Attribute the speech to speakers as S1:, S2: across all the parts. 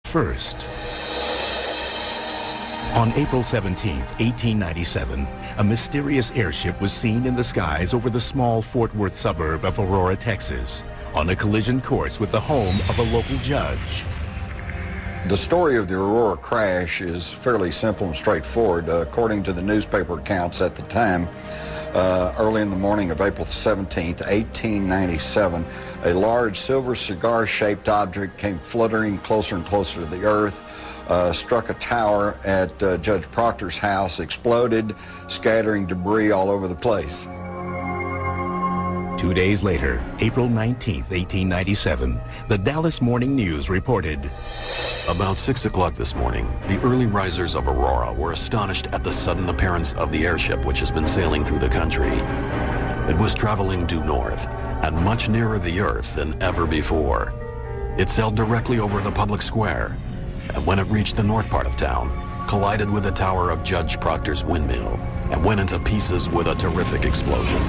S1: first. On April 17, 1897, a mysterious airship was seen in the skies over the small Fort Worth suburb of Aurora, Texas, on a collision course with the home of a local judge.
S2: The story of the Aurora crash is fairly simple and straightforward. According to the newspaper accounts at the time, early in the morning of April 17, 1897, a large silver cigar-shaped object came fluttering closer and closer to the earth, struck a tower at Judge Proctor's house, exploded, scattering debris all over the place.
S1: 2 days later, April 19, 1897, the Dallas Morning News reported,
S3: "About 6 o'clock this morning, the early risers of Aurora were astonished at the sudden appearance of the airship which has been sailing through the country. It was traveling due north and much nearer the earth than ever before. It sailed directly over the public square, and when it reached the north part of town, collided with the tower of Judge Proctor's windmill and went into pieces with a terrific explosion."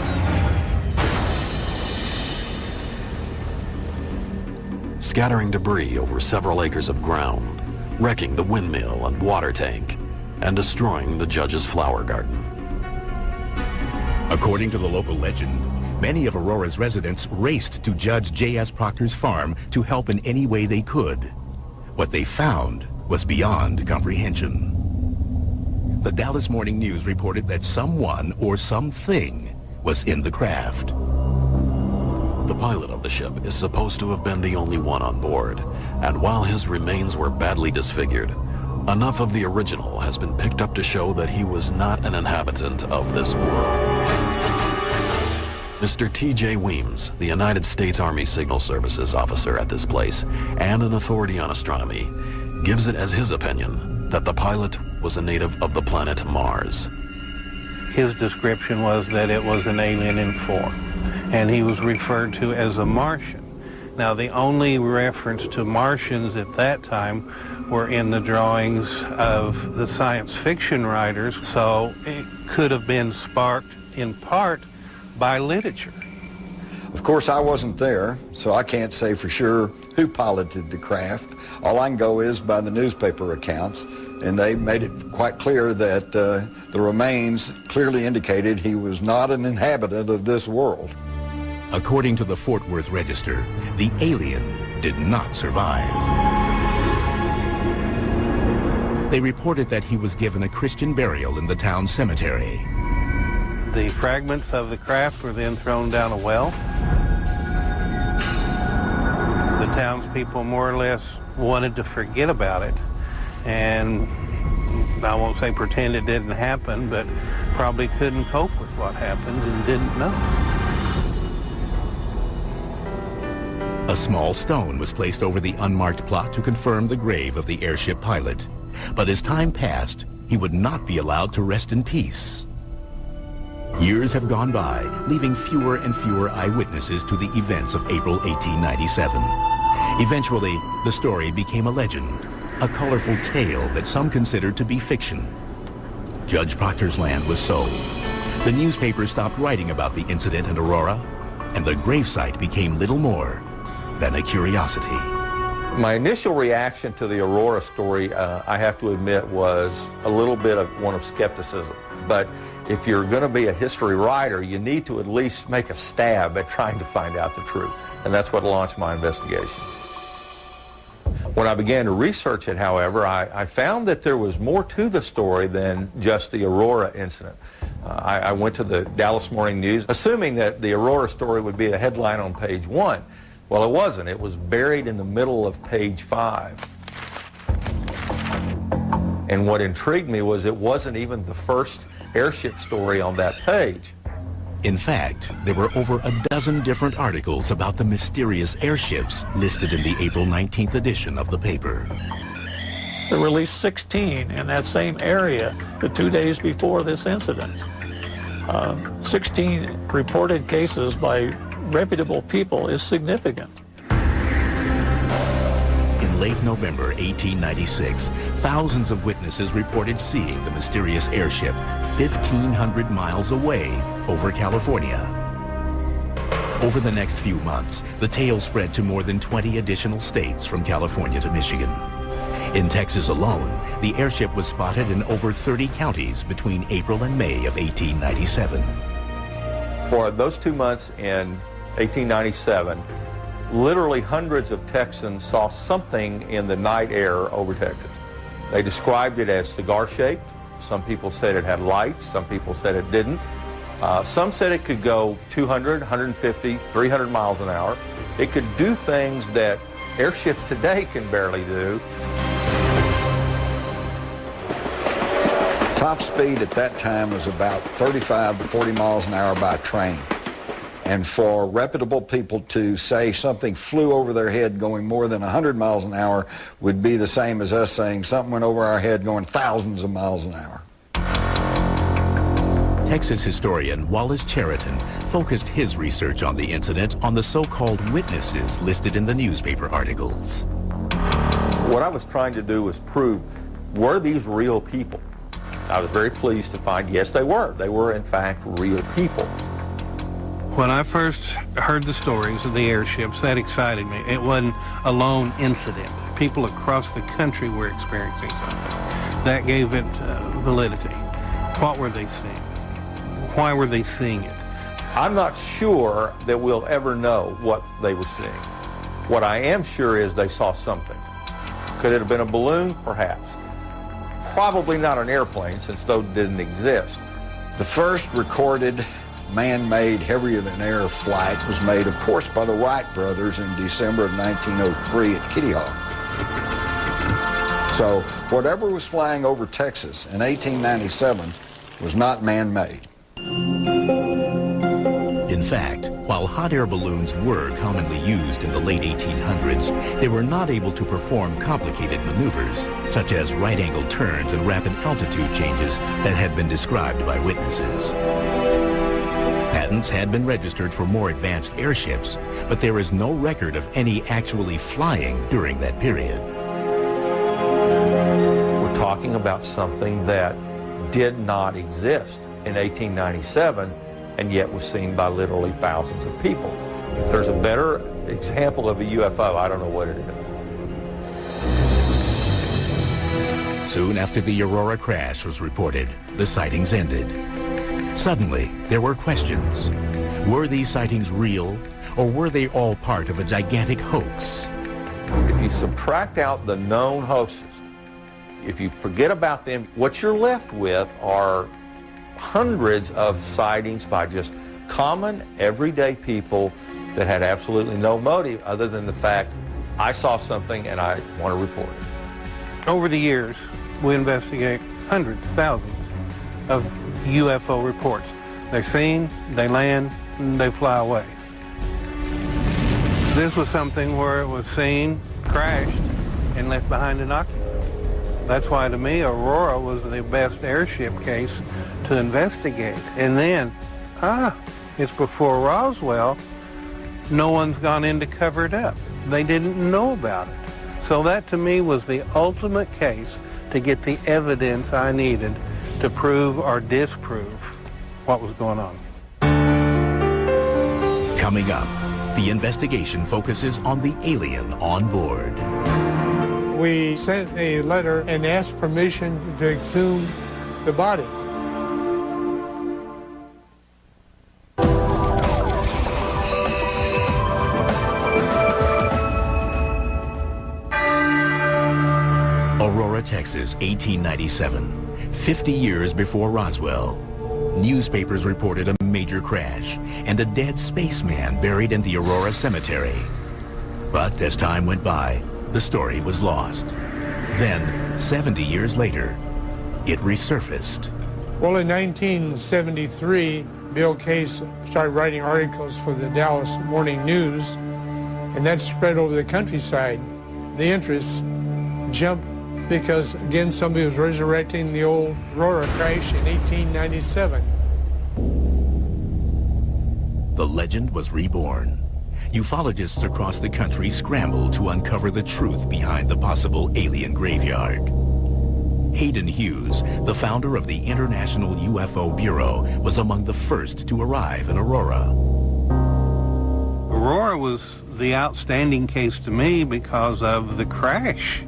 S3: Scattering debris over several acres of ground, wrecking the windmill and water tank, and destroying the judge's flower garden.
S1: According to the local legend, many of Aurora's residents raced to Judge J.S. Proctor's farm to help in any way they could. What they found was beyond comprehension. The Dallas Morning News reported that someone or something was in the craft.
S3: The pilot of the ship is supposed to have been the only one on board, and while his remains were badly disfigured, enough of the original has been picked up to show that he was not an inhabitant of this world. Mr. T.J. Weems, the United States Army Signal Services officer at this place and an authority on astronomy, gives it as his opinion that the pilot was a native of the planet Mars.
S4: His description was that it was an alien in form, and he was referred to as a Martian. Now, the only reference to Martians at that time were in the drawings of the science fiction writers, so it could have been sparked in part by literature.
S2: Of course, I wasn't there, so I can't say for sure who piloted the craft. All I can go is by the newspaper accounts, and they made it quite clear that the remains clearly indicated he was not an inhabitant of this world.
S1: According to the Fort Worth Register, the alien did not survive. They reported that he was given a Christian burial in the town cemetery.
S4: The fragments of the craft were then thrown down a well. The townspeople more or less wanted to forget about it, and I won't say pretend it didn't happen, but probably couldn't cope with what happened and didn't know.
S1: A small stone was placed over the unmarked plot to confirm the grave of the airship pilot. But as time passed, he would not be allowed to rest in peace. Years have gone by, leaving fewer and fewer eyewitnesses to the events of April 1897. Eventually, the story became a legend, a colorful tale that some considered to be fiction. Judge Proctor's land was sold. The newspapers stopped writing about the incident in Aurora, and the gravesite became little more than a curiosity.
S5: My initial reaction to the Aurora story, I have to admit, was a little bit of one of skepticism. But if you're going to be a history writer, you need to at least make a stab at trying to find out the truth. And that's what launched my investigation. When I began to research it, however, I found that there was more to the story than just the Aurora incident. I went to the Dallas Morning News, assuming that the Aurora story would be a headline on page 1. Well, it wasn't. It was buried in the middle of page 5. And what intrigued me was it wasn't even the first airship story on that page.
S1: In fact, there were over a dozen different articles about the mysterious airships listed in the April 19th edition of the paper.
S6: There were at least 16 in that same area the 2 days before this incident. 16 reported cases by reputable people is significant.
S1: In late November 1896, thousands of witnesses reported seeing the mysterious airship 1,500 miles away over California. Over the next few months, the tale spread to more than 20 additional states from California to Michigan. In Texas alone, the airship was spotted in over 30 counties between April and May of 1897.
S5: For those 2 months in 1897, literally hundreds of Texans saw something in the night air over Texas. They described it as cigar-shaped. Some people said it had lights. Some people said it didn't. Some said it could go 200, 150, 300 miles an hour. It could do things that airships today can barely do.
S2: Top speed at that time was about 35 to 40 miles an hour by train. And for reputable people to say something flew over their head going more than 100 miles an hour would be the same as us saying something went over our head going thousands of miles an hour.
S1: Texas historian Wallace Cheriton focused his research on the incident on the so-called witnesses listed in the newspaper articles.
S5: What I was trying to do was prove, were these real people? I was very pleased to find, yes, they were. They were, in fact, real people.
S4: When I first heard the stories of the airships, that excited me. It wasn't a lone incident. People across the country were experiencing something. That gave it validity. What were they seeing? Why were they seeing it?
S5: I'm not sure that we'll ever know what they were seeing. What I am sure is they saw something. Could it have been a balloon? Perhaps. Probably not an airplane, since those didn't exist.
S2: The first recorded man-made heavier-than-air flight was made, of course, by the Wright brothers in December of 1903 at Kitty Hawk. So whatever was flying over Texas in 1897 was not man-made.
S1: In fact, while hot air balloons were commonly used in the late 1800s, they were not able to perform complicated maneuvers, such as right-angle turns and rapid altitude changes that had been described by witnesses. Patents had been registered for more advanced airships, but there is no record of any actually flying during that period.
S5: We're talking about something that did not exist in 1897 and yet was seen by literally thousands of people. If there's a better example of a UFO, I don't know what it is.
S1: Soon after the Aurora crash was reported, the sightings ended. Suddenly, there were questions. Were these sightings real, or were they all part of a gigantic hoax?
S5: If you subtract out the known hoaxes, if you forget about them, what you're left with are hundreds of sightings by just common, everyday people that had absolutely no motive other than the fact, I saw something and I want to report it.
S4: Over the years, we investigate hundreds, thousands of UFO reports. They're seen, they land, and they fly away. This was something where it was seen, crashed, and left behind an occupant. That's why, to me, Aurora was the best airship case to investigate. And then, it's before Roswell. No one's gone in to cover it up. They didn't know about it. So that, to me, was the ultimate case to get the evidence I needed to prove or disprove what was going on.
S1: Coming up, the investigation focuses on the alien on board.
S7: We sent a letter and asked permission to exhume the body.
S1: Aurora, Texas, 1897. 50 years before Roswell. Newspapers reported a major crash and a dead spaceman buried in the Aurora Cemetery. But as time went by, the story was lost. Then, 70 years later, it resurfaced.
S7: Well, in 1973, Bill Case started writing articles for the Dallas Morning News, and that spread over the countryside. The interest jumped because, again, somebody was resurrecting the old Aurora crash in 1897.
S1: The legend was reborn. Ufologists across the country scrambled to uncover the truth behind the possible alien graveyard. Hayden Hughes, the founder of the International UFO Bureau, was among the first to arrive in Aurora.
S4: Aurora was the outstanding case to me because of the crash.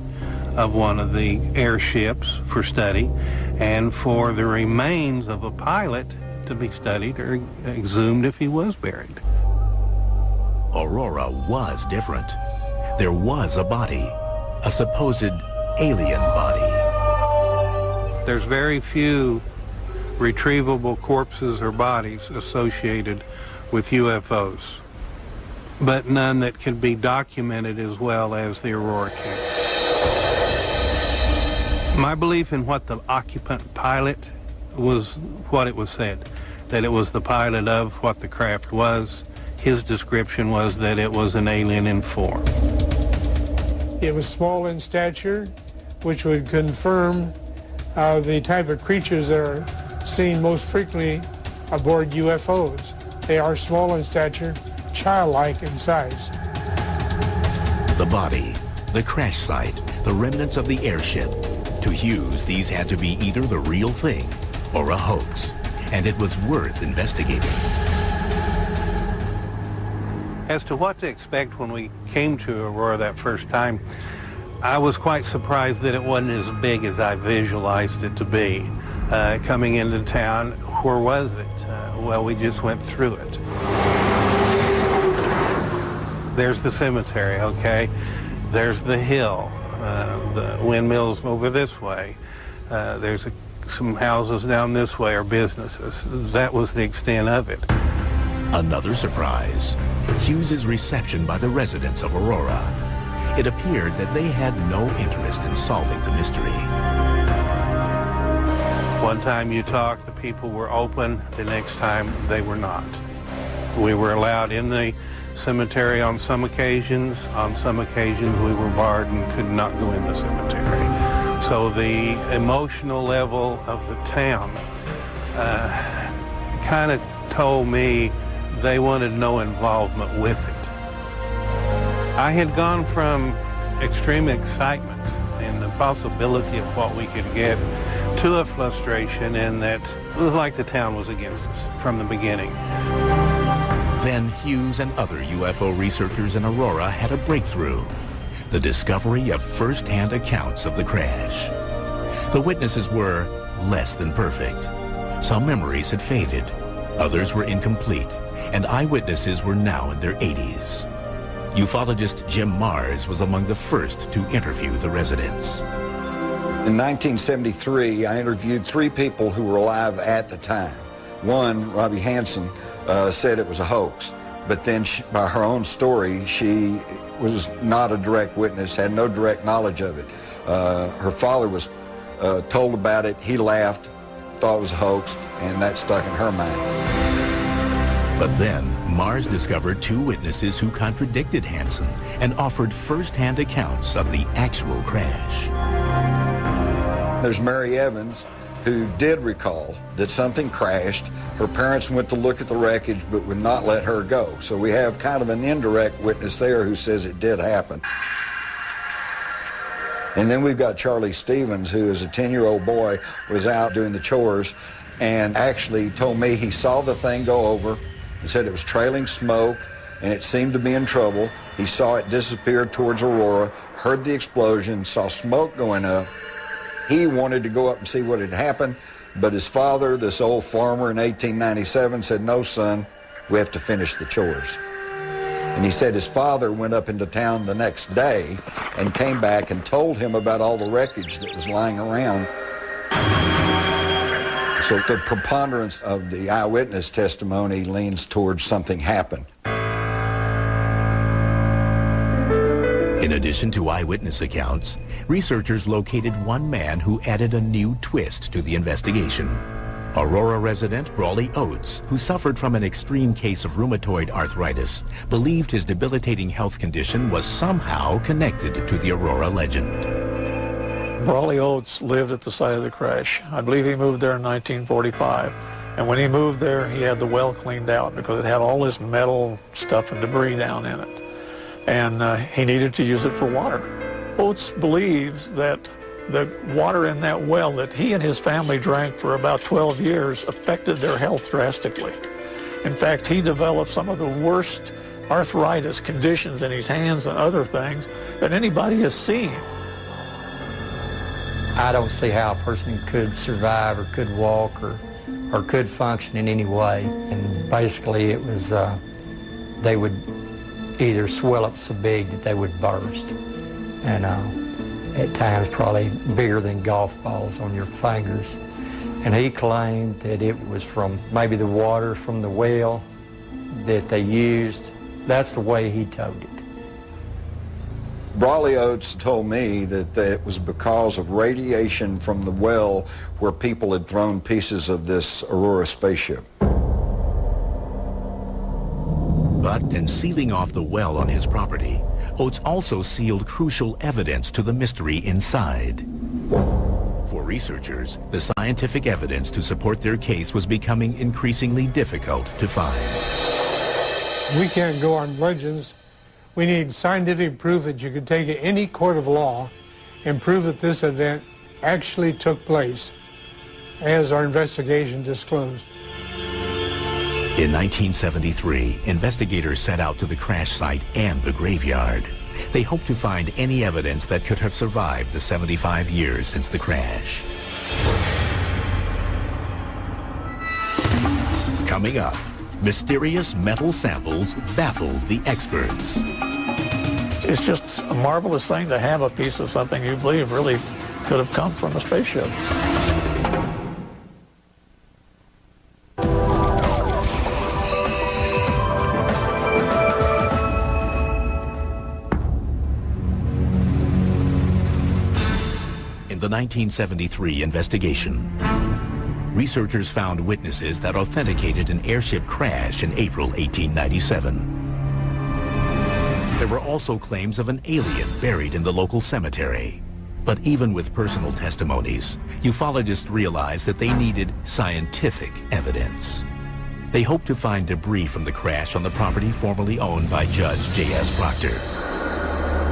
S4: of one of the airships for study, and for the remains of a pilot to be studied or exhumed if he was buried.
S1: Aurora was different. There was a body, a supposed alien body.
S4: There's very few retrievable corpses or bodies associated with UFOs, but none that can be documented as well as the Aurora case. My belief in what the occupant pilot was what it was said, that it was the pilot of what the craft was. His description was that it was an alien in form.
S7: It was small in stature, which would confirm the type of creatures that are seen most frequently aboard UFOs. They are small in stature, childlike in size.
S1: The body, the crash site, the remnants of the airship. To Hughes, these had to be either the real thing or a hoax, and it was worth investigating.
S4: As to what to expect when we came to Aurora that first time, I was quite surprised that it wasn't as big as I visualized it to be. Coming into town, where was it? Well, we just went through it. There's the cemetery, okay? There's the hill. The windmills over this way. There's some houses down this way are businesses. That was the extent of it.
S1: Another surprise, Hughes's reception by the residents of Aurora. It appeared that they had no interest in solving the mystery.
S4: One time you talked, the people were open. The next time, they were not. We were allowed in the cemetery on some occasions. On some occasions, we were barred and could not go in the cemetery. So the emotional level of the town kind of told me they wanted no involvement with it. I had gone from extreme excitement and the possibility of what we could get to a frustration in that it was like the town was against us from the beginning.
S1: Then Hughes and other UFO researchers in Aurora had a breakthrough, the discovery of first-hand accounts of the crash. The witnesses were less than perfect. Some memories had faded, others were incomplete, and eyewitnesses were now in their 80s. Ufologist Jim Marrs was among the first to interview the residents.
S2: In 1973, I interviewed 3 people who were alive at the time. One, Robbie Hansen, said it was a hoax, but then by her own story, she was not a direct witness, had no direct knowledge of it. Her father was told about it, he laughed, thought it was a hoax, and that stuck in her mind.
S1: But then, Marrs discovered 2 witnesses who contradicted Hansen and offered first-hand accounts of the actual crash.
S2: There's Mary Evans, who did recall that something crashed. Her parents went to look at the wreckage but would not let her go. So we have kind of an indirect witness there who says it did happen. And then we've got Charlie Stevens, who is a 10-year-old boy, was out doing the chores and actually told me he saw the thing go over and said it was trailing smoke and it seemed to be in trouble. He saw it disappear towards Aurora, heard the explosion, saw smoke going up. He wanted to go up and see what had happened, but his father, this old farmer in 1897, said, "No, son, we have to finish the chores." And he said his father went up into town the next day and came back and told him about all the wreckage that was lying around. So the preponderance of the eyewitness testimony leans towards something happened.
S1: In addition to eyewitness accounts, researchers located one man who added a new twist to the investigation. Aurora resident Brawley Oates, who suffered from an extreme case of rheumatoid arthritis, believed his debilitating health condition was somehow connected to the Aurora legend.
S6: Brawley Oates lived at the site of the crash. I believe he moved there in 1945. And when he moved there, he had the well cleaned out because it had all this metal stuff and debris down in it. And he needed to use it for water. Oates believes that the water in that well that he and his family drank for about 12 years affected their health drastically. In fact, he developed some of the worst arthritis conditions in his hands and other things that anybody has seen.
S8: I don't see how a person could survive or could walk or could function in any way. And basically it was, they would either swell up so big that they would burst. And at times probably bigger than golf balls on your fingers. And he claimed that it was from maybe the water from the well that they used. That's the way he told it.
S2: Brawley Oates told me that it was because of radiation from the well where people had thrown pieces of this Aurora spaceship.
S1: But in sealing off the well on his property, Oates also sealed crucial evidence to the mystery inside. For researchers, the scientific evidence to support their case was becoming increasingly difficult to find.
S7: We can't go on legends. We need scientific proof that you could take any court of law and prove that this event actually took place, as our investigation disclosed.
S1: In 1973, investigators set out to the crash site and the graveyard. They hoped to find any evidence that could have survived the 75 years since the crash. Coming up, mysterious metal samples baffled the experts.
S6: It's just a marvelous thing to have a piece of something you believe really could have come from a spaceship.
S1: In the 1973 investigation, researchers found witnesses that authenticated an airship crash in April 1897. There were also claims of an alien buried in the local cemetery. But even with personal testimonies, ufologists realized that they needed scientific evidence. They hoped to find debris from the crash on the property formerly owned by Judge J.S. Proctor.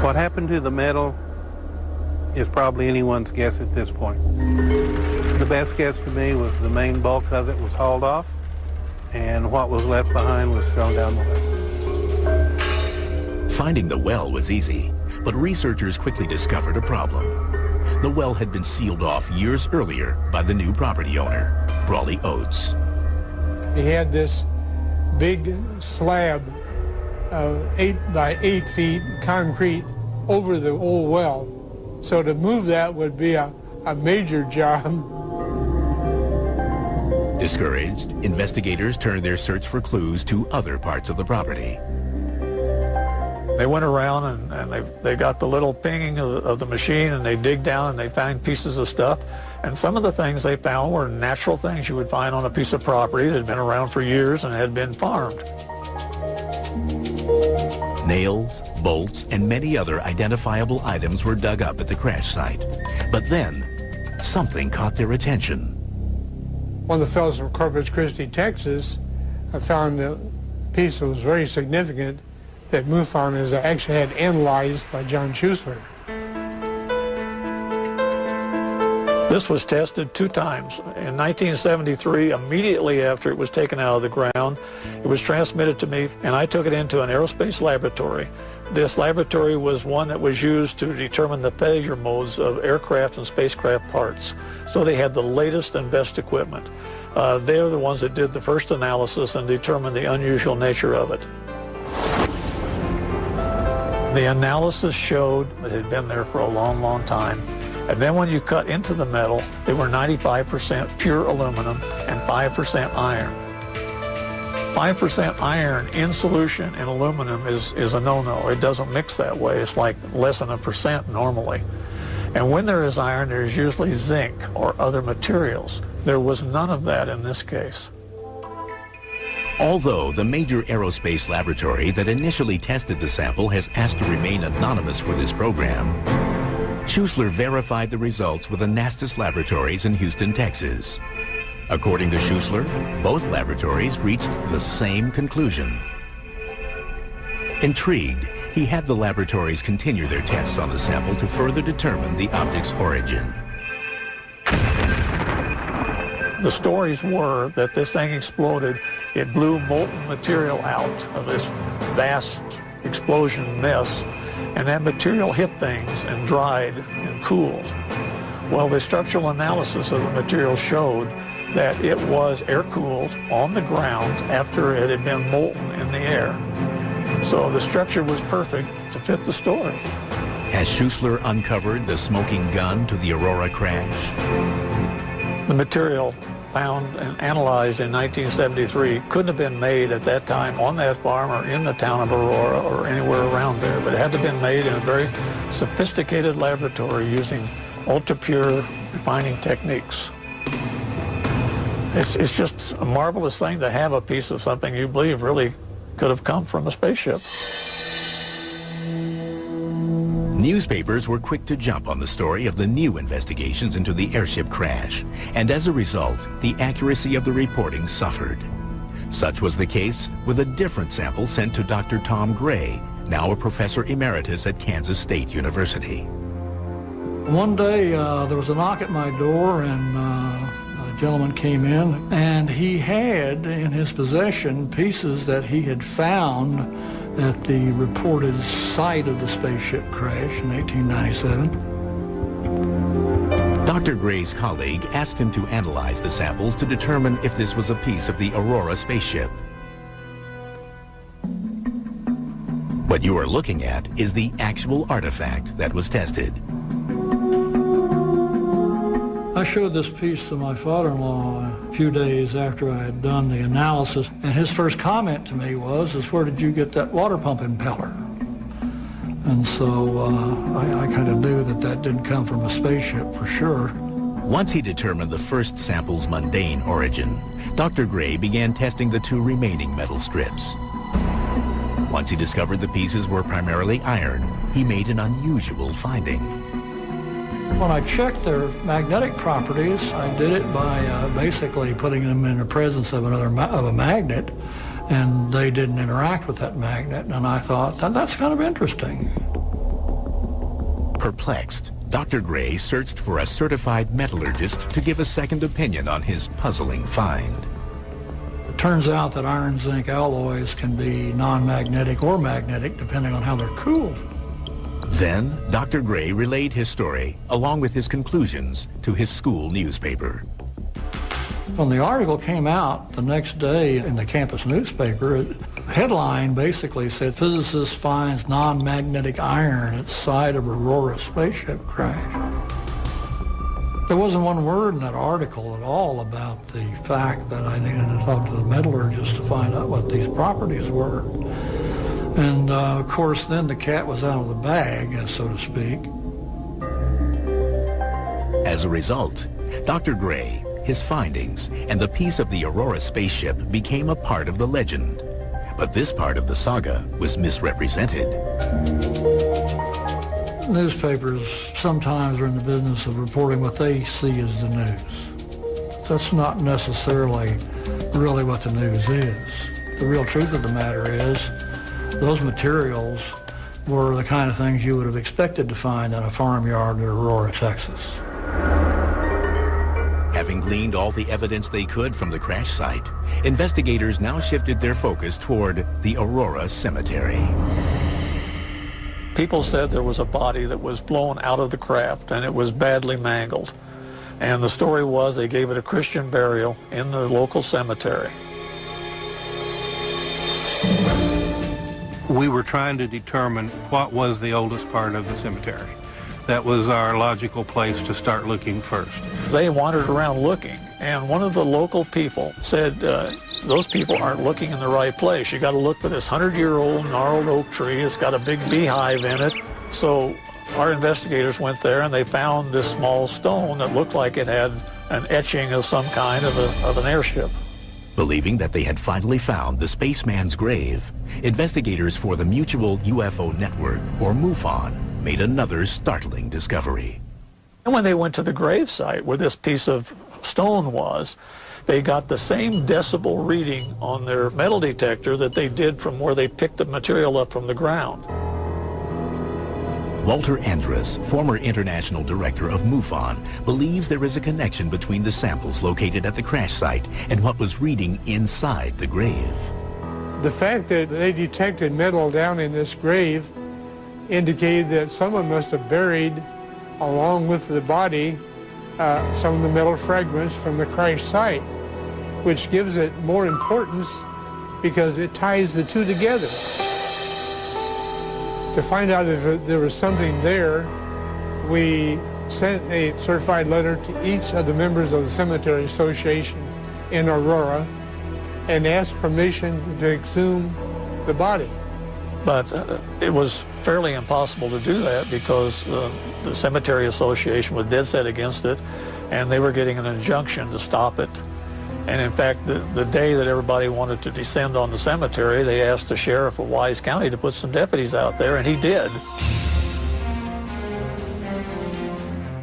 S4: What happened to the metal is probably anyone's guess at this point. The best guess to me was the main bulk of it was hauled off, and what was left behind was thrown down the well.
S1: Finding the well was easy, but researchers quickly discovered a problem. The well had been sealed off years earlier by the new property owner, Brawley Oates.
S7: He had this big slab of 8 by 8 feet concrete over the old well. So to move that would be a major job.
S1: Discouraged, investigators turned their search for clues to other parts of the property.
S6: They went around and they got the little pinging of the machine, and they dig down and they find pieces of stuff. And some of the things they found were natural things you would find on a piece of property that had been around for years and had been farmed.
S1: Nails, bolts, and many other identifiable items were dug up at the crash site. But then, something caught their attention.
S7: One of the fellows from Corpus Christi, Texas, found a piece that was very significant that MUFON has actually had analyzed by John Schuessler.
S6: This was tested 2 times. In 1973, immediately after it was taken out of the ground, it was transmitted to me, and I took it into an aerospace laboratory. This laboratory was one that was used to determine the failure modes of aircraft and spacecraft parts. So they had the latest and best equipment. They're the ones that did the first analysis and determined the unusual nature of it. The analysis showed it had been there for a long, long time. And then when you cut into the metal, they were 95% pure aluminum and 5% iron. 5% iron in solution in aluminum is a no-no. It doesn't mix that way. It's like less than 1% normally. And when there is iron, there's usually zinc or other materials. There was none of that in this case.
S1: Although the major aerospace laboratory that initially tested the sample has asked to remain anonymous for this program, Schuessler verified the results with Anastas Laboratories in Houston, Texas. According to Schuessler, both laboratories reached the same conclusion. Intrigued, he had the laboratories continue their tests on the sample to further determine the object's origin.
S6: The stories were that this thing exploded. It blew molten material out of this vast explosion mess, and that material hit things and dried and cooled. Well, the structural analysis of the material showed that it was air-cooled on the ground after it had been molten in the air. So the structure was perfect to fit the story.
S1: Has Schuessler uncovered the smoking gun to the Aurora crash?
S6: The material found and analyzed in 1973 couldn't have been made at that time on that farm or in the town of Aurora or anywhere around there, but it had to have been made in a very sophisticated laboratory using ultra-pure refining techniques. It's just a marvelous thing to have a piece of something you believe really could have come from a spaceship.
S1: Newspapers were quick to jump on the story of the new investigations into the airship crash, and as a result, the accuracy of the reporting suffered. Such was the case with a different sample sent to Dr. Tom Gray, now a professor emeritus at Kansas State University.
S9: One day there was a knock at my door, and a gentleman came in, and he had in his possession pieces that he had found at the reported site of the spaceship crash in 1897.
S1: Dr. Gray's colleague asked him to analyze the samples to determine if this was a piece of the Aurora spaceship. What you are looking at is the actual artifact that was tested.
S9: I showed this piece to my father-in-law a few days after I had done the analysis, and his first comment to me was, "Where did you get that water pump impeller?" And so I kind of knew that that didn't come from a spaceship for sure.
S1: Once he determined the first sample's mundane origin, Dr. Gray began testing the two remaining metal strips. Once he discovered the pieces were primarily iron, he made an unusual finding.
S9: When I checked their magnetic properties, I did it by basically putting them in the presence of a magnet, and they didn't interact with that magnet, and I thought, that's kind of interesting.
S1: Perplexed, Dr. Gray searched for a certified metallurgist to give a second opinion on his puzzling find.
S9: It turns out that iron zinc alloys can be non-magnetic or magnetic depending on how they're cooled.
S1: Then, Dr. Gray relayed his story, along with his conclusions, to his school newspaper.
S9: When the article came out the next day in the campus newspaper, the headline basically said, "Physicist finds non-magnetic iron at site of Aurora spaceship crash." There wasn't one word in that article at all about the fact that I needed to talk to the metallurgist to find out what these properties were. And of course, then the cat was out of the bag, so to speak.
S1: As a result, Dr. Gray, his findings, and the piece of the Aurora spaceship became a part of the legend. But this part of the saga was misrepresented.
S9: Newspapers sometimes are in the business of reporting what they see as the news. That's not necessarily really what the news is. The real truth of the matter is, those materials were the kind of things you would have expected to find in a farmyard in Aurora, Texas.
S1: Having gleaned all the evidence they could from the crash site, investigators now shifted their focus toward the Aurora Cemetery.
S6: People said there was a body that was blown out of the craft and it was badly mangled. And the story was they gave it a Christian burial in the local cemetery.
S4: We were trying to determine what was the oldest part of the cemetery. That was our logical place to start looking first.
S6: They wandered around looking, and one of the local people said, those people aren't looking in the right place. You got to look for this 100-year-old gnarled oak tree. It's got a big beehive in it. So our investigators went there, and they found this small stone that looked like it had an etching of some kind of an airship.
S1: Believing that they had finally found the spaceman's grave, investigators for the Mutual UFO Network, or MUFON, made another startling discovery.
S6: And when they went to the grave site where this piece of stone was, they got the same decibel reading on their metal detector that they did from where they picked the material up from the ground.
S1: Walter Andrus, former international director of MUFON, believes there is a connection between the samples located at the crash site and what was reading inside the grave.
S7: The fact that they detected metal down in this grave indicated that someone must have buried, along with the body, some of the metal fragments from the crash site, which gives it more importance because it ties the two together. To find out if there was something there, we sent a certified letter to each of the members of the Cemetery Association in Aurora and asked permission to exhume the body.
S6: But it was fairly impossible to do that because the Cemetery Association was dead set against it, and they were getting an injunction to stop it. And in fact, the day that everybody wanted to descend on the cemetery, they asked the sheriff of Wise County to put some deputies out there, and he did.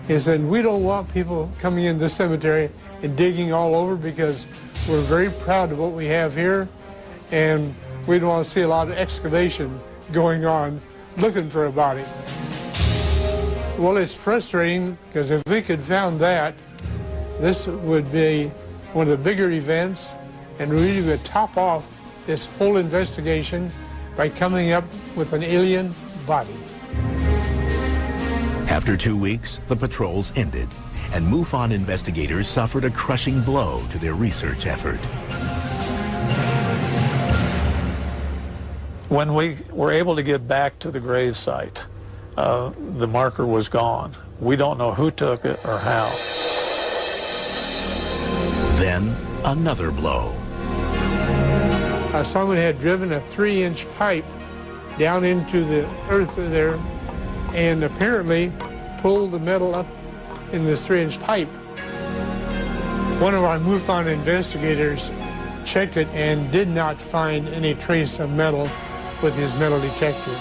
S7: He said, we don't want people coming into the cemetery and digging all over because we're very proud of what we have here, and we don't want to see a lot of excavation going on looking for a body. Well, it's frustrating because if we could found that, this would be one of the bigger events and really would top off this whole investigation by coming up with an alien body.
S1: After 2 weeks, the patrols ended, and MUFON investigators suffered a crushing blow to their research effort.
S6: When we were able to get back to the grave site, the marker was gone. We don't know who took it or how.
S1: Then, another blow.
S7: Someone had driven a 3-inch pipe down into the earth there and apparently pulled the metal up in this 3-inch pipe. One of our MUFON investigators checked it and did not find any trace of metal with his metal detector.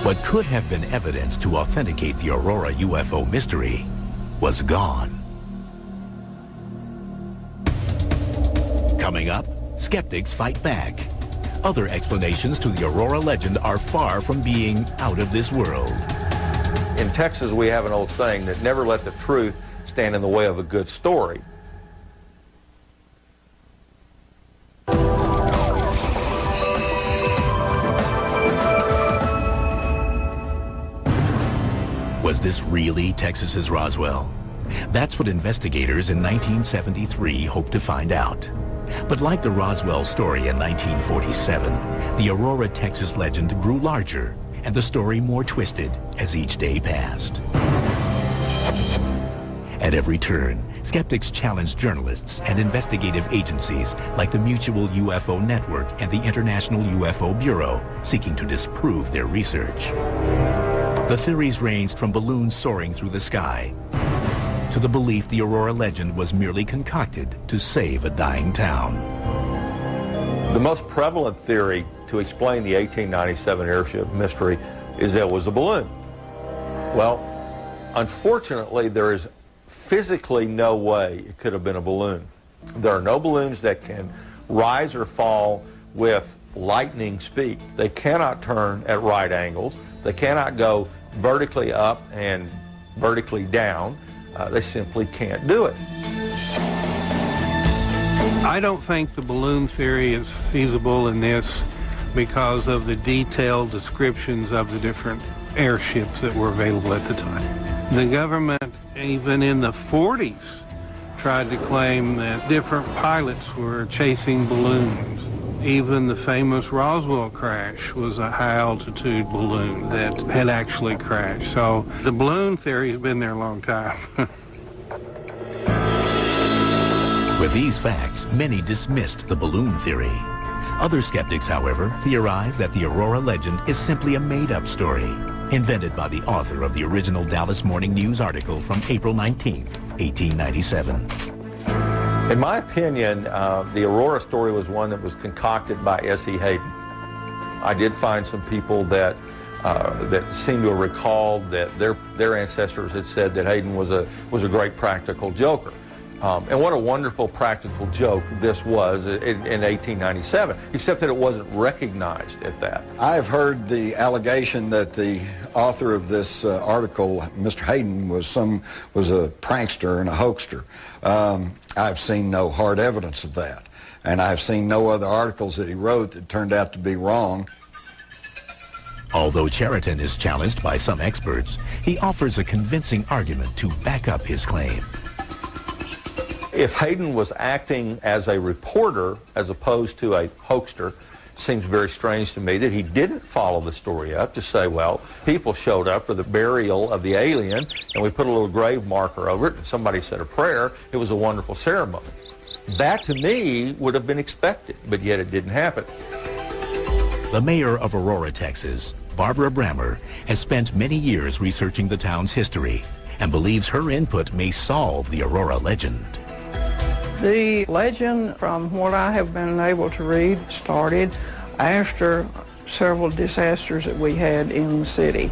S1: What could have been evidence to authenticate the Aurora UFO mystery was gone. Coming up, skeptics fight back. Other explanations to the Aurora legend are far from being out of this world.
S5: In Texas, we have an old saying that never let the truth stand in the way of a good story.
S1: Was this really Texas's Roswell? That's what investigators in 1973 hoped to find out. But like the Roswell story in 1947, the Aurora, Texas legend grew larger and the story more twisted as each day passed. At every turn, skeptics challenged journalists and investigative agencies like the Mutual UFO Network and the International UFO Bureau, seeking to disprove their research. The theories ranged from balloons soaring through the sky to the belief the Aurora legend was merely concocted to save a dying town.
S5: The most prevalent theory to explain the 1897 airship mystery is that it was a balloon. Well, unfortunately, there is physically no way it could have been a balloon. There are no balloons that can rise or fall with lightning speed. They cannot turn at right angles. They cannot go vertically up and vertically down. They simply can't do it.
S4: I don't think the balloon theory is feasible in this because of the detailed descriptions of the different airships that were available at the time. The government, even in the 40s, tried to claim that different pilots were chasing balloons. Even the famous Roswell crash was a high-altitude balloon that had actually crashed. So the balloon theory has been there a long time.
S1: With these facts, many dismissed the balloon theory. Other skeptics, however, theorize that the Aurora legend is simply a made-up story, invented by the author of the original Dallas Morning News article from April 19, 1897.
S5: In my opinion, the Aurora story was one that was concocted by S.E. Hayden. I did find some people that seem to have recalled that their ancestors had said that Hayden was a great practical joker. And what a wonderful practical joke this was in 1897, except that it wasn't recognized at that.
S2: I've heard the allegation that the author of this article, Mr. Hayden, was a prankster and a hoaxer. I've seen no hard evidence of that, and I've seen no other articles that he wrote that turned out to be wrong.
S1: Although Cheriton is challenged by some experts, he offers a convincing argument to back up his claim.
S5: If Hayden was acting as a reporter as opposed to a hoaxer, seems very strange to me that he didn't follow the story up to say, well, people showed up for the burial of the alien and we put a little grave marker over it and somebody said a prayer. It was a wonderful ceremony. That to me would have been expected, but yet it didn't happen.
S1: The mayor of Aurora, Texas, Barbara Brammer, has spent many years researching the town's history and believes her input may solve the Aurora legend.
S10: The legend, from what I have been able to read, started after several disasters that we had in the city.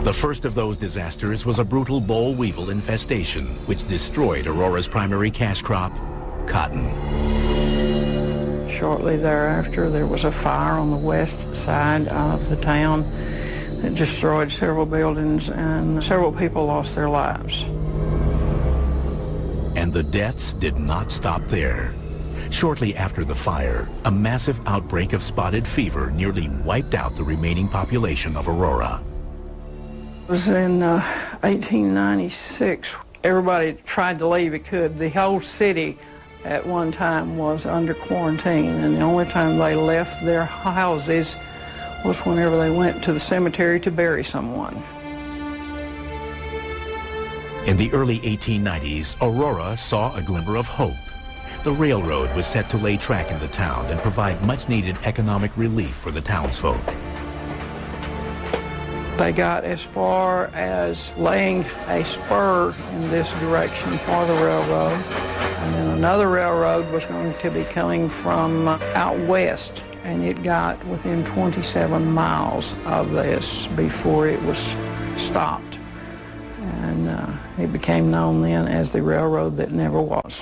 S1: The first of those disasters was a brutal boll weevil infestation, which destroyed Aurora's primary cash crop, cotton.
S10: Shortly thereafter, there was a fire on the west side of the town that destroyed several buildings and several people lost their lives.
S1: And the deaths did not stop there. Shortly after the fire, a massive outbreak of spotted fever nearly wiped out the remaining population of Aurora.
S10: It was in 1896. Everybody tried to leave it could. The whole city at one time was under quarantine, and the only time they left their houses was whenever they went to the cemetery to bury someone.
S1: In the early 1890s, Aurora saw a glimmer of hope. The railroad was set to lay track in the town and provide much-needed economic relief for the townsfolk.
S10: They got as far as laying a spur in this direction for the railroad, and then another railroad was going to be coming from out west, and it got within 27 miles of this before it was stopped. And it became known then as the railroad that never was.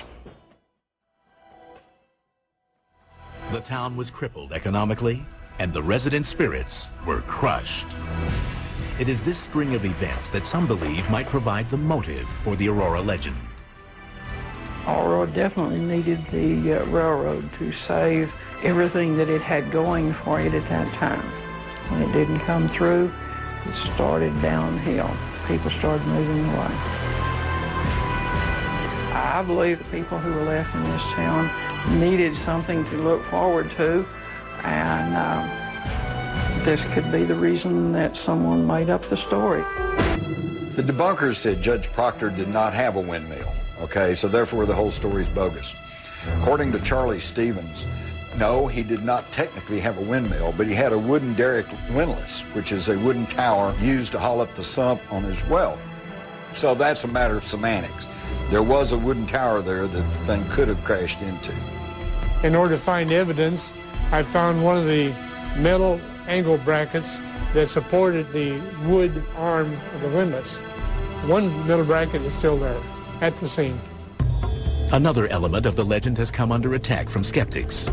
S1: The town was crippled economically, and the resident spirits were crushed. It is this string of events that some believe might provide the motive for the Aurora legend.
S10: Aurora definitely needed the railroad to save everything that it had going for it at that time. When it didn't come through, it started downhill. People started moving away. I believe the people who were left in this town needed something to look forward to, and this could be the reason that someone made up the story.
S2: The debunkers said Judge Proctor did not have a windmill, okay, so therefore the whole story is bogus. According to Charlie Stevens, no, he did not technically have a windmill, but he had a wooden derrick windlass, which is a wooden tower used to haul up the sump on his well. So that's a matter of semantics. There was a wooden tower there that the thing could have crashed into.
S7: In order to find evidence, I found one of the metal angle brackets that supported the wood arm of the windlass. One metal bracket is still there at the scene.
S1: Another element of the legend has come under attack from skeptics.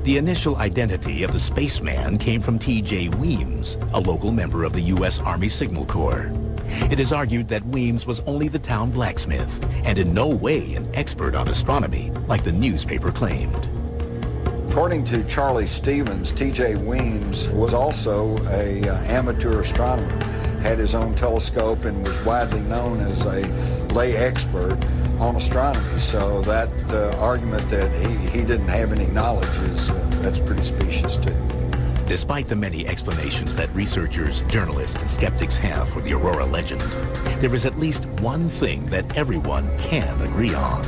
S1: The initial identity of the spaceman came from T.J. Weems, a local member of the U.S. Army Signal Corps. It is argued that Weems was only the town blacksmith and in no way an expert on astronomy, like the newspaper claimed.
S2: According to Charlie Stevens, T.J. Weems was also an amateur astronomer, had his own telescope, and was widely known as a lay expert on astronomy. So that argument that he didn't have any knowledge that's pretty specious too.
S1: Despite the many explanations that researchers, journalists, and skeptics have for the Aurora legend, there is at least one thing that everyone can agree on.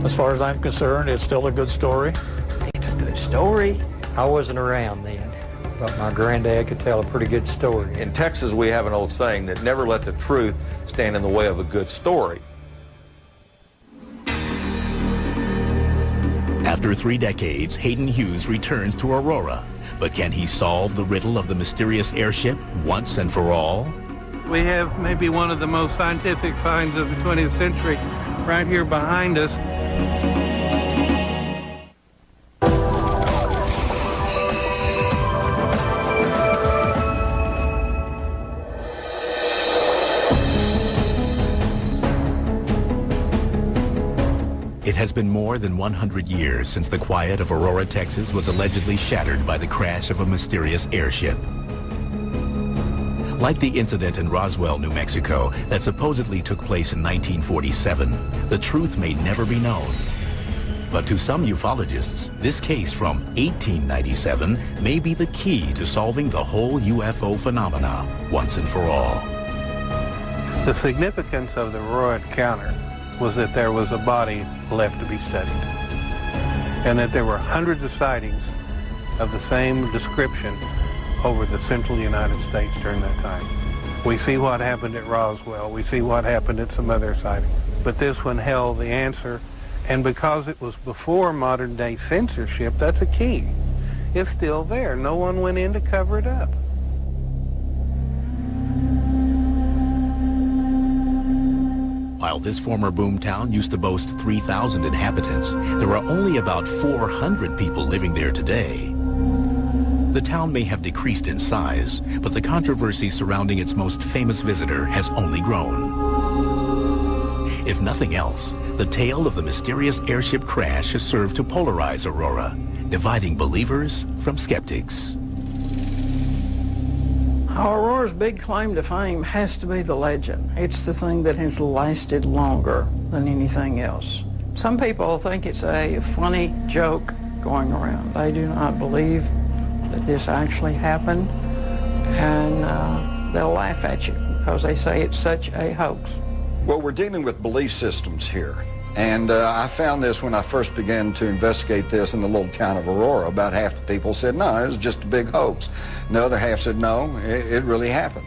S6: As far as I'm concerned, it's still a good story.
S10: It's a good story.
S8: I wasn't around then, but my granddad could tell a pretty good story.
S5: In Texas, we have an old saying that never let the truth stand in the way of a good story.
S1: After 3 decades, Hayden Hughes returns to Aurora. But can he solve the riddle of the mysterious airship once and for all?
S4: We have maybe one of the most scientific finds of the 20th century right here behind us.
S1: It has been more than 100 years since the quiet of Aurora, Texas was allegedly shattered by the crash of a mysterious airship. Like the incident in Roswell, New Mexico, that supposedly took place in 1947, the truth may never be known. But to some ufologists, this case from 1897 may be the key to solving the whole UFO phenomena once and for all.
S4: The significance of the Aurora encounter was that there was a body left to be studied, and that there were hundreds of sightings of the same description over the central United States during that time. We see what happened at Roswell, we see what happened at some other sightings, but this one held the answer, and because it was before modern day censorship, that's a key. It's still there. No one went in to cover it up.
S1: While this former boomtown used to boast 3,000 inhabitants, there are only about 400 people living there today. The town may have decreased in size, but the controversy surrounding its most famous visitor has only grown. If nothing else, the tale of the mysterious airship crash has served to polarize Aurora, dividing believers from skeptics.
S10: Aurora's big claim to fame has to be the legend. It's the thing that has lasted longer than anything else. Some people think it's a funny joke going around. They do not believe that this actually happened, and they'll laugh at you because they say it's such a hoax.
S2: Well, we're dealing with belief systems here. And I found this when I first began to investigate this in the little town of Aurora. About half the people said, no, it was just a big hoax. And the other half said, no, it really happened.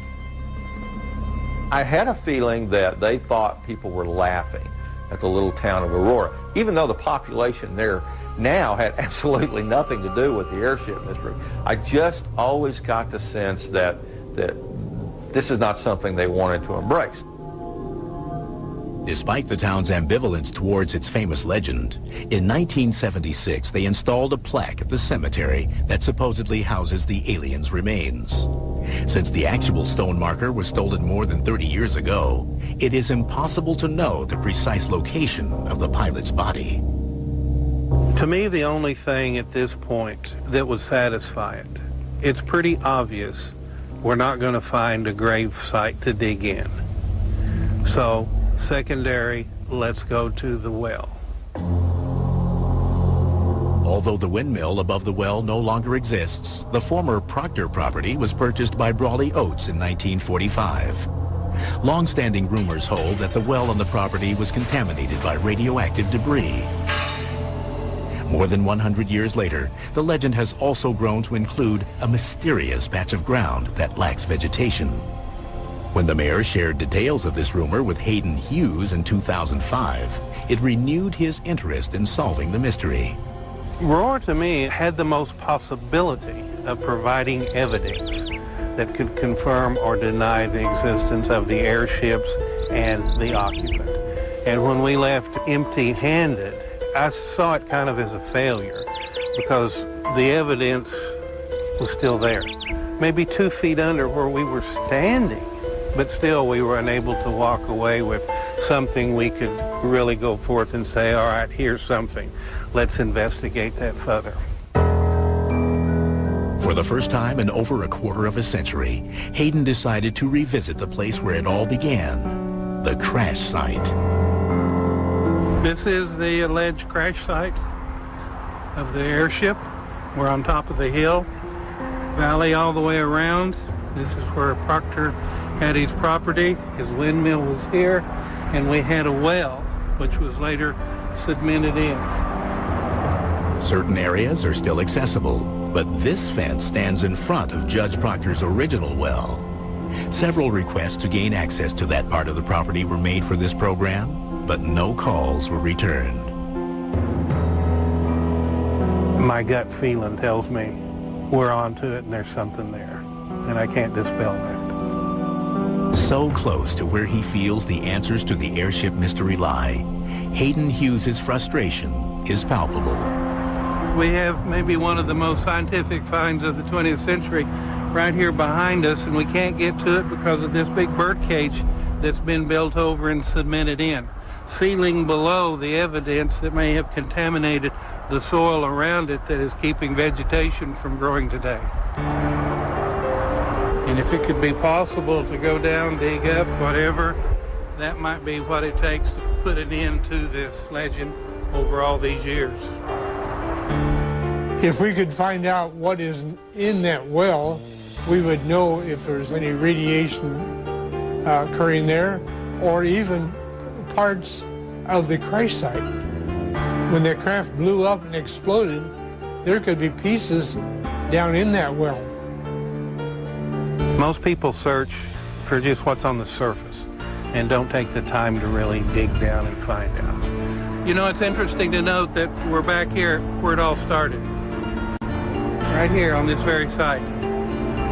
S5: I had a feeling that they thought people were laughing at the little town of Aurora, even though the population there now had absolutely nothing to do with the airship mystery. I just always got the sense that this is not something they wanted to embrace.
S1: Despite the town's ambivalence towards its famous legend, in 1976 they installed a plaque at the cemetery that supposedly houses the aliens' remains. Since the actual stone marker was stolen more than 30 years ago, it is impossible to know the precise location of the pilot's body.
S4: To me, the only thing at this point that would satisfy it, it's pretty obvious we're not going to find a grave site to dig in. So, secondary, let's go to the well.
S1: Although the windmill above the well no longer exists, the former Proctor property was purchased by Brawley Oates in 1945. Long-standing rumors hold that the well on the property was contaminated by radioactive debris. More than 100 years later, the legend has also grown to include a mysterious patch of ground that lacks vegetation. When the mayor shared details of this rumor with Hayden Hughes in 2005, it renewed his interest in solving the mystery.
S4: Aurora, to me, had the most possibility of providing evidence that could confirm or deny the existence of the airships and the occupant. And when we left empty-handed, I saw it kind of as a failure because the evidence was still there. Maybe 2 feet under where we were standing, but still we were unable to walk away with something we could really go forth and say, all right, here's something. Let's investigate that further.
S1: For the first time in over a quarter of a century, Hayden decided to revisit the place where it all began, the crash site.
S4: This is the alleged crash site of the airship. We're on top of the hill, valley all the way around. This is where Proctor had his property. His windmill was here, and we had a well, which was later cemented in.
S1: Certain areas are still accessible, but this fence stands in front of Judge Proctor's original well. Several requests to gain access to that part of the property were made for this program, but no calls were returned.
S4: My gut feeling tells me we're onto it and there's something there, and I can't dispel that.
S1: So close to where he feels the answers to the airship mystery lie, Hayden Hughes' frustration is palpable.
S4: We have maybe one of the most scientific finds of the 20th century right here behind us, and we can't get to it because of this big bird cage that's been built over and cemented in. sealing below the evidence that may have contaminated the soil around it that is keeping vegetation from growing today. And if it could be possible to go down, dig up, whatever, that might be what it takes to put an end to this legend over all these years.
S7: If we could find out what is in that well, we would know if there's any radiation occurring there, or even parts of the crash site. When the craft blew up and exploded, there could be pieces down in that well.
S4: Most people search for just what's on the surface and don't take the time to really dig down and find out. You know, it's interesting to note that we're back here where it all started. Right here on this very site.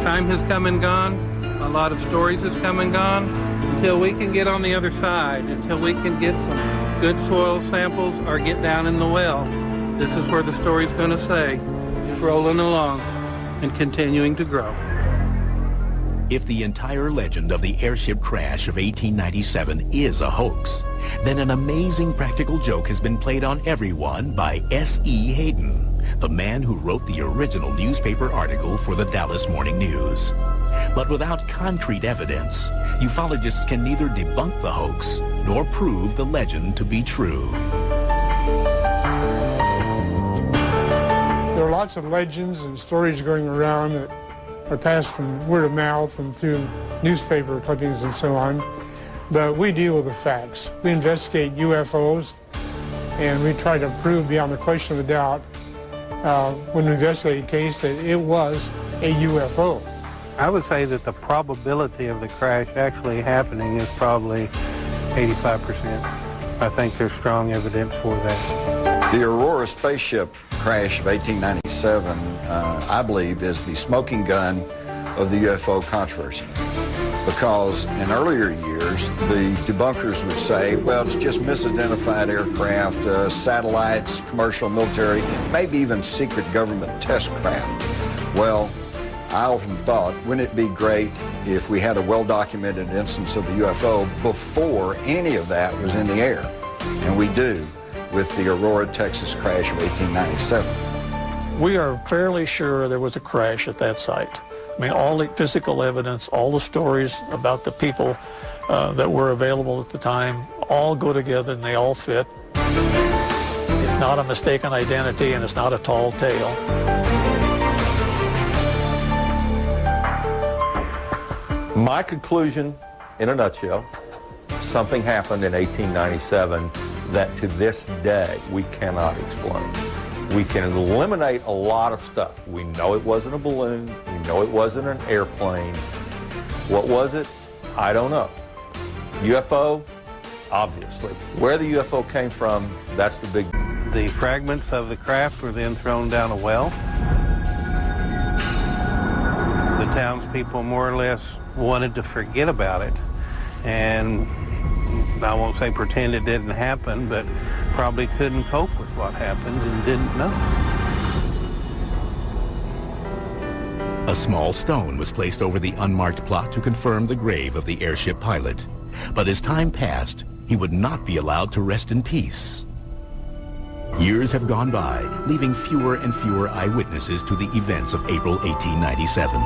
S4: Time has come and gone. A lot of stories has come and gone. Until we can get on the other side, until we can get some good soil samples or get down in the well, this is where the story's going to stay, just rolling along and continuing to grow.
S1: If the entire legend of the airship crash of 1897 is a hoax, then an amazing practical joke has been played on everyone by S.E. Hayden, the man who wrote the original newspaper article for the Dallas Morning News. But without concrete evidence, ufologists can neither debunk the hoax nor prove the legend to be true.
S7: There are lots of legends and stories going around that are passed from word of mouth and through newspaper clippings and so on. But we deal with the facts. We investigate UFOs, and we try to prove beyond the question of a doubt when we investigate a case that it was a UFO.
S4: I would say that the probability of the crash actually happening is probably 85%. I think there's strong evidence for that.
S2: The Aurora spaceship crash of 1897, I believe, is the smoking gun of the UFO controversy. Because in earlier years, the debunkers would say, well, it's just misidentified aircraft, satellites, commercial, military, maybe even secret government test craft. Well, I often thought, wouldn't it be great if we had a well-documented instance of a UFO before any of that was in the air? And we do, with the Aurora, Texas crash of 1897.
S6: We are fairly sure there was a crash at that site. I mean, all the physical evidence, all the stories about the people that were available at the time all go together and they all fit. It's not a mistaken identity and it's not a tall tale.
S5: My conclusion, in a nutshell, something happened in 1897 that to this day we cannot explain. We can eliminate a lot of stuff. We know it wasn't a balloon. We know it wasn't an airplane. What was it? I don't know. UFO? Obviously. Where the UFO came from, that's the big...
S4: The fragments of the craft were then thrown down a well. The townspeople more or less wanted to forget about it, and I won't say pretend it didn't happen, but probably couldn't cope with what happened and didn't know.
S1: A small stone was placed over the unmarked plot to confirm the grave of the airship pilot. But as time passed, he would not be allowed to rest in peace. Years have gone by, leaving fewer and fewer eyewitnesses to the events of April 1897.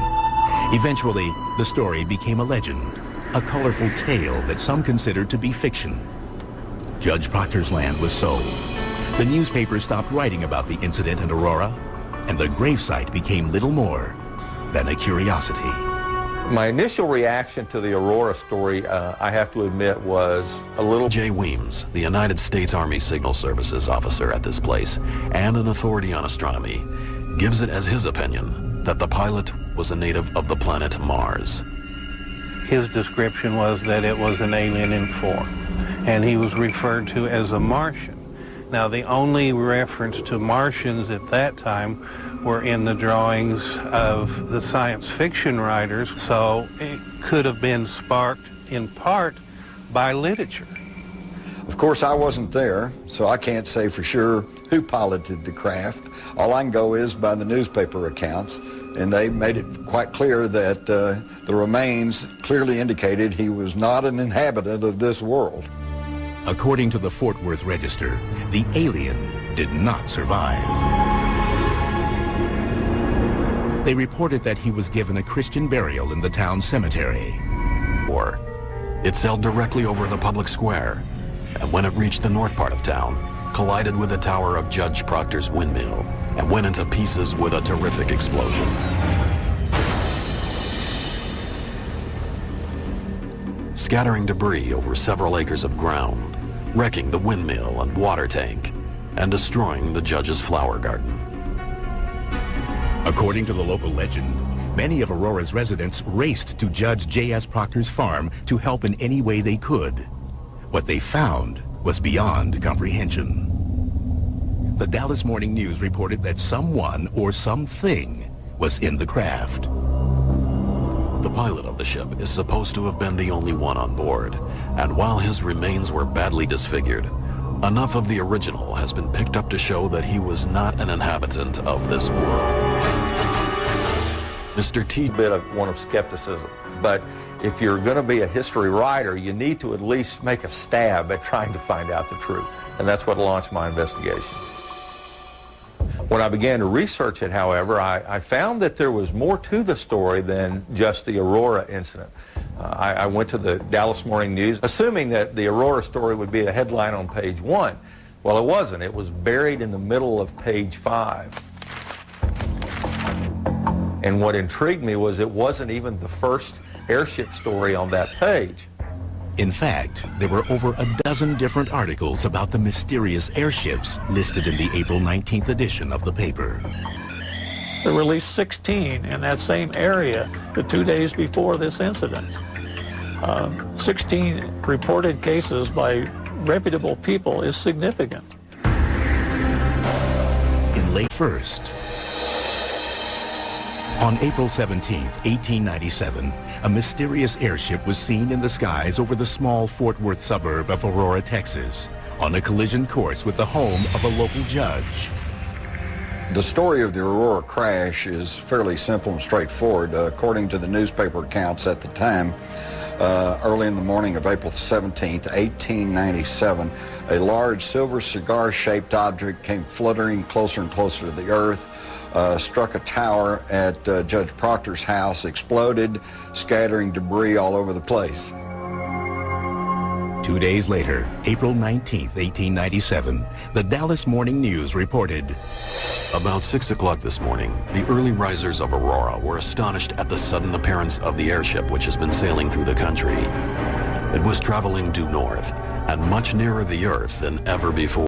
S1: Eventually, the story became a legend, a colorful tale that some considered to be fiction. Judge Proctor's land was sold. The newspapers stopped writing about the incident in Aurora, and the gravesite became little more than a curiosity.
S5: My initial reaction to the Aurora story, I have to admit, was a little...
S3: Jay Weems, the United States Army Signal Services officer at this place and an authority on astronomy, gives it as his opinion that the pilot was a native of the planet Mars.
S4: His description was that it was an alien in form, and he was referred to as a Martian. Now, the only reference to Martians at that time were in the drawings of the science fiction writers, so it could have been sparked in part by literature.
S2: Of course, I wasn't there, so I can't say for sure who piloted the craft. All I can go is by the newspaper accounts, and they made it quite clear that the remains clearly indicated he was not an inhabitant of this world.
S1: According to the Fort Worth Register, the alien did not survive. They reported that he was given a Christian burial in the town cemetery.
S3: It sailed directly over the public square, and when it reached the north part of town, collided with the tower of Judge Proctor's windmill and went into pieces with a terrific explosion. Scattering debris over several acres of ground, wrecking the windmill and water tank, and destroying the judge's flower garden.
S1: According to the local legend, many of Aurora's residents raced to Judge J.S. Proctor's farm to help in any way they could. What they found was beyond comprehension. The Dallas Morning News reported that someone or something was in the craft.
S3: The pilot of the ship is supposed to have been the only one on board, and while his remains were badly disfigured, enough of the original has been picked up to show that he was not an inhabitant of this world. Mr. T.
S5: Bit of one of skepticism, but if you're going to be a history writer, you need to at least make a stab at trying to find out the truth, and that's what launched my investigation. When I began to research it, however, I found that there was more to the story than just the Aurora incident. I went to the Dallas Morning News, assuming that the Aurora story would be a headline on page 1. Well, it wasn't. It was buried in the middle of page 5. And what intrigued me was it wasn't even the first airship story on that page.
S1: In fact, there were over a dozen different articles about the mysterious airships listed in the April 19th edition of the paper.
S6: There were at least 16 in that same area the 2 days before this incident. 16 reported cases by reputable people is significant.
S1: In late 1st, on April 17, 1897, a mysterious airship was seen in the skies over the small Fort Worth suburb of Aurora, Texas, on a collision course with the home of a local judge.
S2: The story of the Aurora crash is fairly simple and straightforward. According to the newspaper accounts at the time, early in the morning of April 17, 1897, a large silver cigar-shaped object came fluttering closer and closer to the earth, struck a tower at Judge Proctor's house, exploded, scattering debris all over the place.
S1: 2 days later, April 19, 1897, the Dallas Morning News reported,
S3: About 6 o'clock this morning, the early risers of Aurora were astonished at the sudden appearance of the airship which has been sailing through the country. It was traveling due north and much nearer the Earth than ever before.